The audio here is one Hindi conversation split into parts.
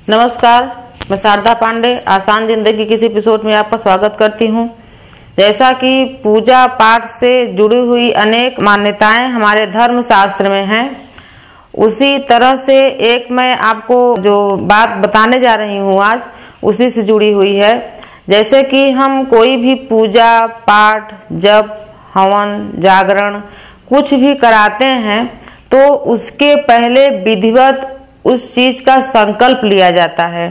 नमस्कार, मैं शारदा पांडे आसान जिंदगी की इस एपिसोड में आपका स्वागत करती हूँ। जैसा कि पूजा पाठ से जुड़ी हुई अनेक मान्यताएं हमारे धर्म शास्त्र में हैं, उसी तरह से एक मैं आपको जो बात बताने जा रही हूँ आज उसी से जुड़ी हुई है। जैसे कि हम कोई भी पूजा पाठ, जप, हवन, जागरण कुछ भी कराते हैं तो उसके पहले विधिवत उस चीज का संकल्प लिया जाता है।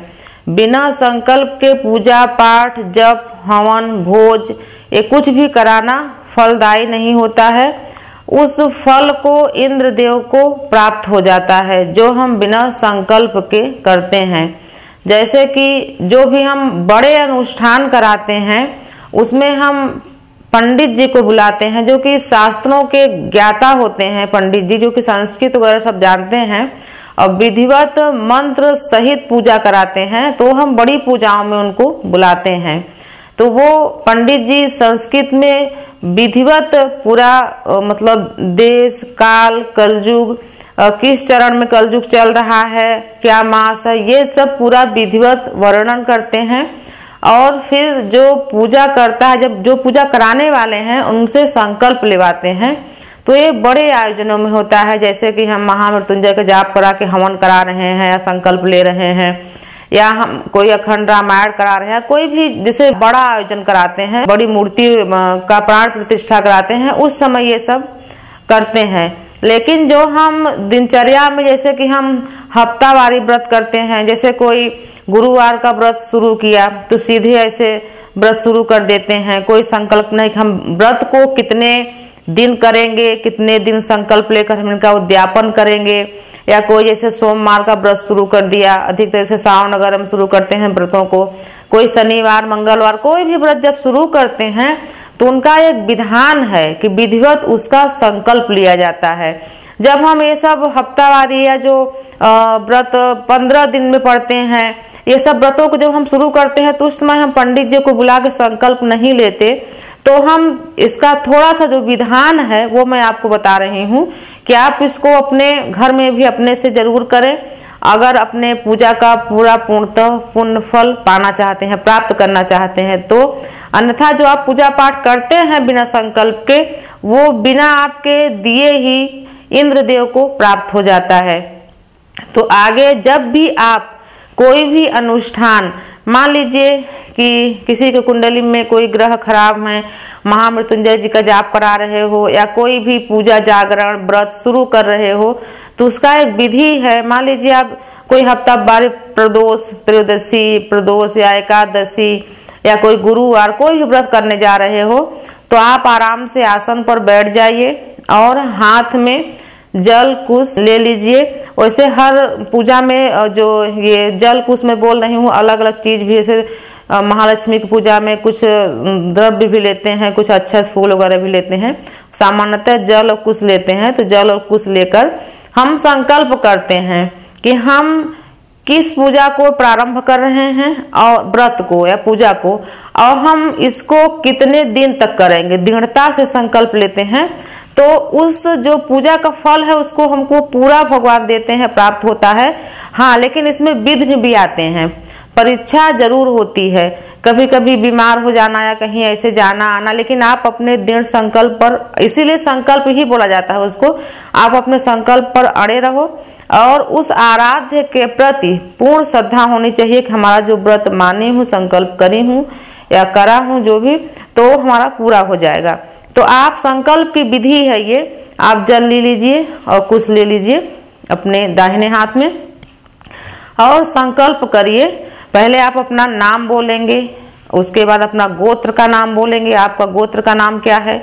बिना संकल्प के पूजा पाठ, जप, हवन, भोज ये कुछ भी कराना फलदायी नहीं होता है। उस फल को इंद्र देव को प्राप्त हो जाता है जो हम बिना संकल्प के करते हैं। जैसे कि जो भी हम बड़े अनुष्ठान कराते हैं उसमें हम पंडित जी को बुलाते हैं जो कि शास्त्रों के ज्ञाता होते हैं। पंडित जी जो कि संस्कृत वगैरह सब जानते हैं और विधिवत मंत्र सहित पूजा कराते हैं, तो हम बड़ी पूजाओं में उनको बुलाते हैं। तो वो पंडित जी संस्कृत में विधिवत पूरा मतलब देश काल, कलयुग, किस चरण में कलयुग चल रहा है, क्या मास है, ये सब पूरा विधिवत वर्णन करते हैं। और फिर जो पूजा करता है, जब जो पूजा कराने वाले हैं उनसे संकल्प लेवाते हैं। तो ये बड़े आयोजनों में होता है, जैसे कि हम महामृत्युंजय का जाप करा के हवन करा रहे हैं या संकल्प ले रहे हैं, या हम कोई अखंड रामायण करा रहे हैं, कोई भी जैसे बड़ा आयोजन कराते हैं, बड़ी मूर्ति का प्राण प्रतिष्ठा कराते हैं, उस समय ये सब करते हैं। लेकिन जो हम दिनचर्या में, जैसे कि हम हफ्तावारी व्रत करते हैं, जैसे कोई गुरुवार का व्रत शुरू किया तो सीधे ऐसे व्रत शुरू कर देते हैं, कोई संकल्प नहीं कि हम व्रत को कितने दिन करेंगे, कितने दिन संकल्प लेकर हम इनका उद्यापन करेंगे। या कोई जैसे सोमवार का व्रत शुरू कर दिया, अधिकतर से सावन अगर हम शुरू करते हैं व्रतों को, कोई शनिवार, मंगलवार, कोई भी व्रत जब शुरू करते हैं तो उनका एक विधान है कि विधिवत उसका संकल्प लिया जाता है। जब हम ये सब हफ्तावारी या जो व्रत 15 दिन में पढ़ते हैं, ये सब व्रतों को जब हम शुरू करते हैं तो उस समय हम पंडित जी को बुला के संकल्प नहीं लेते। तो हम इसका थोड़ा सा जो विधान है वो मैं आपको बता रही हूँ कि आप इसको अपने घर में भी अपने से जरूर करें, अगर अपने पूजा का पूरा पूर्णतः पुण्य फल पाना चाहते हैं, प्राप्त करना चाहते हैं तो। अन्यथा जो आप पूजा पाठ करते हैं बिना संकल्प के, वो बिना आपके दिए ही इंद्र देव को प्राप्त हो जाता है। तो आगे जब भी आप कोई भी अनुष्ठान, मान लीजिए कि किसी के कुंडली में कोई ग्रह खराब है, महामृत्युंजय जी का जाप करा रहे हो या कोई भी पूजा जागरण व्रत शुरू कर रहे हो, तो उसका एक विधि है। मान लीजिए आप कोई हफ्तावारी प्रदोष, त्रयोदशी प्रदोष या एकादशी या कोई गुरुवार कोई भी व्रत करने जा रहे हो, तो आप आराम से आसन पर बैठ जाइए और हाथ में जल कुश ले लीजिए। वैसे हर पूजा में जो ये जल कुश में बोल रही हूँ, अलग अलग चीज भी, जैसे महालक्ष्मी की पूजा में कुछ द्रव्य भी लेते हैं, कुछ अच्छा फूल वगैरह भी लेते हैं, सामान्यतः जल और कुश लेते हैं। तो जल और कुश लेकर हम संकल्प करते हैं कि हम किस पूजा को प्रारंभ कर रहे हैं और व्रत को या पूजा को, और हम इसको कितने दिन तक करेंगे, दृढ़ता से संकल्प लेते हैं। तो उस जो पूजा का फल है उसको हमको पूरा भगवान देते हैं, प्राप्त होता है। हाँ, लेकिन इसमें विघ्न भी आते हैं, परीक्षा जरूर होती है, कभी कभी बीमार हो जाना या कहीं ऐसे जाना आना, लेकिन आप अपने दृढ़ संकल्प पर, इसीलिए संकल्प ही बोला जाता है उसको, आप अपने संकल्प पर अड़े रहो और उस आराध्य के प्रति पूर्ण श्रद्धा होनी चाहिए कि हमारा जो व्रत मानी हूँ, संकल्प करी हूँ या करा हूँ जो भी, तो हमारा पूरा हो जाएगा। तो आप संकल्प की विधि है ये, आप जल ले लीजिए और कुश ले लीजिए अपने दाहिने हाथ में और संकल्प करिए। पहले आप अपना नाम बोलेंगे, उसके बाद अपना गोत्र का नाम बोलेंगे, आपका गोत्र का नाम क्या है,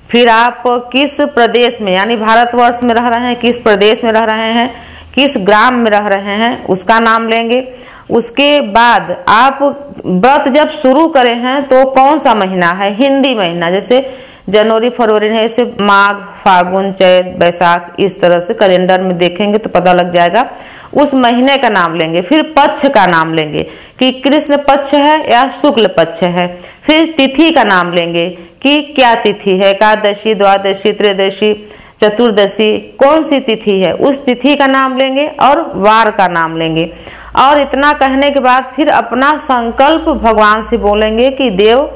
फिर आप किस प्रदेश में यानी भारतवर्ष में रह रहे हैं, किस प्रदेश में रह रहे हैं, किस ग्राम में रह रहे हैं उसका नाम लेंगे। उसके बाद आप व्रत जब शुरू करें हैं तो कौन सा महीना है, हिंदी महीना, जैसे जनवरी फरवरी है, ऐसे माघ फागुन चैत बैसाख, इस तरह से कैलेंडर में देखेंगे तो पता लग जाएगा। उस महीने का नाम लेंगे, फिर पक्ष का नाम लेंगे कि कृष्ण पक्ष है या शुक्ल पक्ष है, फिर तिथि का नाम लेंगे कि क्या तिथि है, एकादशी, द्वादशी, त्रयोदशी, चतुर्दशी, कौन सी तिथि है, उस तिथि का नाम लेंगे और वार का नाम लेंगे। और इतना कहने के बाद फिर अपना संकल्प भगवान से बोलेंगे कि देव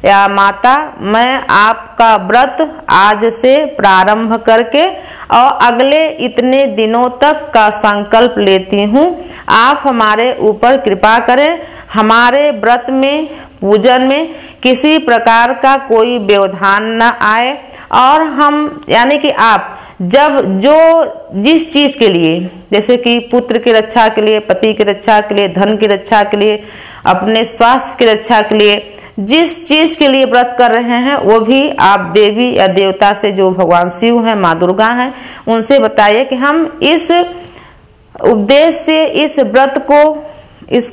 या माता, मैं आपका व्रत आज से प्रारंभ करके और अगले इतने दिनों तक का संकल्प लेती हूँ। आप हमारे ऊपर कृपा करें, हमारे व्रत में पूजन में किसी प्रकार का कोई व्यवधान न आए, और हम यानी कि आप जब जो जिस चीज के लिए, जैसे कि पुत्र की रक्षा के लिए, पति की रक्षा के लिए, धन की रक्षा के लिए, अपने स्वास्थ्य की रक्षा के लिए, जिस चीज के लिए व्रत कर रहे हैं वो भी आप देवी या देवता से, जो भगवान शिव हैं, माँ दुर्गा हैं, उनसे बताइए कि हम इस उपदेश से इस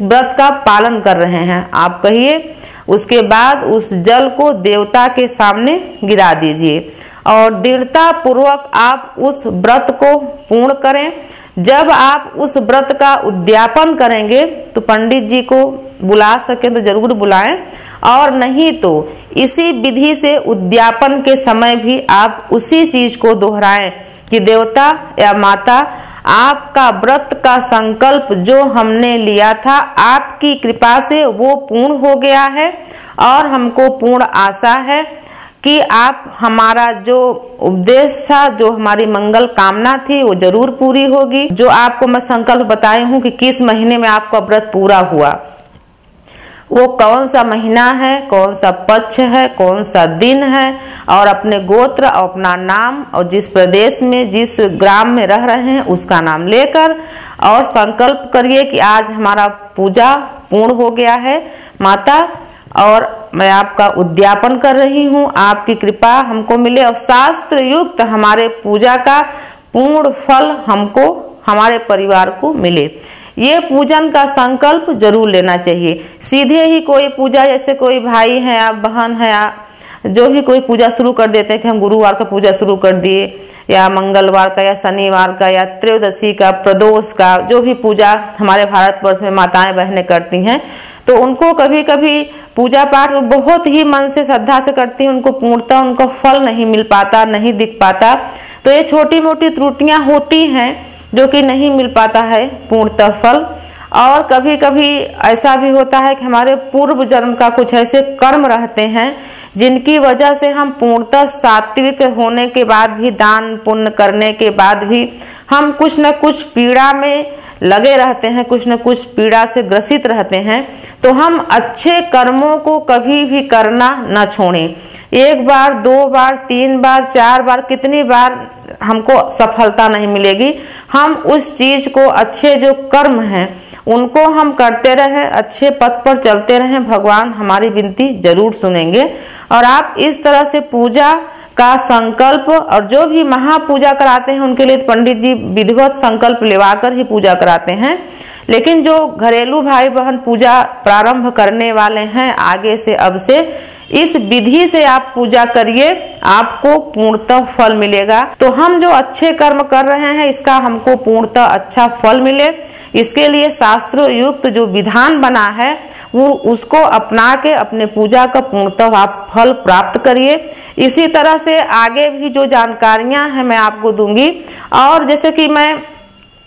व्रत का पालन कर रहे हैं। आप कहिए, उसके बाद उस जल को देवता के सामने गिरा दीजिए और दृढ़ता पूर्वक आप उस व्रत को पूर्ण करें। जब आप उस व्रत का उद्यापन करेंगे तो पंडित जी को बुला सकें तो जरूर बुलाएं, और नहीं तो इसी विधि से उद्यापन के समय भी आप उसी चीज को दोहराएं कि देवता या माता, आपका व्रत का संकल्प जो हमने लिया था, आपकी कृपा से वो पूर्ण हो गया है, और हमको पूर्ण आशा है कि आप हमारा जो उपदेश था, जो हमारी मंगल कामना थी, वो जरूर पूरी होगी। जो आपको मैं संकल्प बताई हूँ कि किस महीने में आपका व्रत पूरा हुआ, वो कौन सा महीना है, कौन सा पक्ष है, कौन सा दिन है, और अपने गोत्र और अपना नाम और जिस प्रदेश में, जिस ग्राम में रह रहे हैं उसका नाम लेकर और संकल्प करिए कि आज हमारा पूजा पूर्ण हो गया है माता, और मैं आपका उद्यापन कर रही हूँ, आपकी कृपा हमको मिले और शास्त्र युक्त हमारे पूजा का पूर्ण फल हमको, हमारे परिवार को मिले। ये पूजन का संकल्प जरूर लेना चाहिए। सीधे ही कोई पूजा, जैसे कोई भाई है या बहन है या जो भी कोई पूजा शुरू कर देते हैं कि हम गुरुवार का पूजा शुरू कर दिए, या मंगलवार का, या शनिवार का, या त्रयोदशी का, प्रदोष का, जो भी पूजा हमारे भारतवर्ष में माताएं बहनें करती हैं, तो उनको कभी कभी पूजा पाठ बहुत ही मन से श्रद्धा से करती हैं, उनको पूर्णतः उनको फल नहीं मिल पाता, नहीं दिख पाता। तो ये छोटी मोटी त्रुटियां होती हैं जो कि नहीं मिल पाता है पूर्णतः फल। और कभी कभी ऐसा भी होता है कि हमारे पूर्व जन्म का कुछ ऐसे कर्म रहते हैं जिनकी वजह से हम पूर्णतः सात्विक होने के बाद भी, दान पुण्य करने के बाद भी हम कुछ न कुछ पीड़ा में लगे रहते हैं, कुछ न कुछ पीड़ा से ग्रसित रहते हैं। तो हम अच्छे कर्मों को कभी भी करना न छोड़ें। एक बार, दो बार, तीन बार, चार बार, कितनी बार हमको सफलता नहीं मिलेगी, हम उस चीज को, अच्छे जो कर्म हैं उनको हम करते रहें, अच्छे पथ पर चलते रहें, भगवान हमारी विनती जरूर सुनेंगे। और आप इस तरह से पूजा का संकल्प, और जो भी महापूजा कराते हैं उनके लिए पंडित जी विधिवत संकल्प लेवाकर ही पूजा कराते हैं। लेकिन जो घरेलू भाई बहन पूजा प्रारंभ करने वाले हैं आगे से, अब से इस विधि से आप पूजा करिए, आपको पूर्णतः फल मिलेगा। तो हम जो अच्छे कर्म कर रहे हैं इसका हमको पूर्णतः अच्छा फल मिले, इसके लिए शास्त्रों युक्त जो विधान बना है वो उसको अपना के अपने पूजा का पूर्णतः आप फल प्राप्त करिए। इसी तरह से आगे भी जो जानकारियां हैं मैं आपको दूंगी। और जैसे कि मैं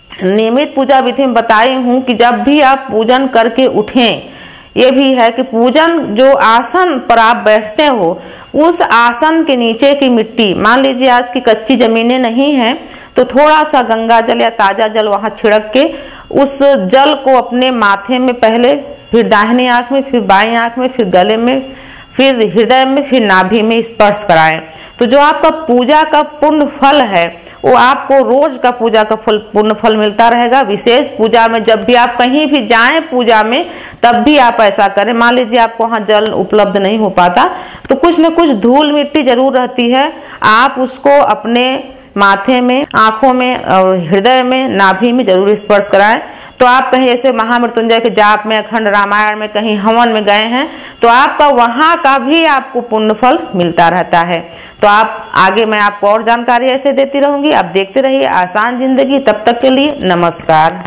नियमित पूजा विधि में बताई हूँ कि जब भी आप पूजन करके उठें, ये भी है कि पूजन जो आसन पर आप बैठते हो उस आसन के नीचे की मिट्टी, मान लीजिए आज की कच्ची जमीनें नहीं हैं तो थोड़ा सा गंगा जल या ताजा जल वहां छिड़क के उस जल को अपने माथे में पहले, फिर दाहिनी आंख में, फिर बाईं आंख में, फिर गले में, फिर हृदय में, फिर नाभि में स्पर्श कराएं। तो जो आपका पूजा का पुण्य फल है वो आपको रोज का पूजा का फल, पुण्य फल मिलता रहेगा। विशेष पूजा में जब भी आप कहीं भी जाएं पूजा में, तब भी आप ऐसा करें। मान लीजिए आपको वहाँ जल उपलब्ध नहीं हो पाता तो कुछ न कुछ धूल मिट्टी जरूर रहती है, आप उसको अपने माथे में, आंखों में और हृदय में, नाभि में जरूर स्पर्श कराएं। तो आप कहीं ऐसे महामृत्युंजय के जाप में, अखंड रामायण में, कहीं हवन में गए हैं तो आपका वहां का भी आपको पुण्य फल मिलता रहता है। तो आप आगे मैं आपको और जानकारी ऐसे देती रहूंगी। आप देखते रहिए आसान जिंदगी। तब तक के लिए नमस्कार।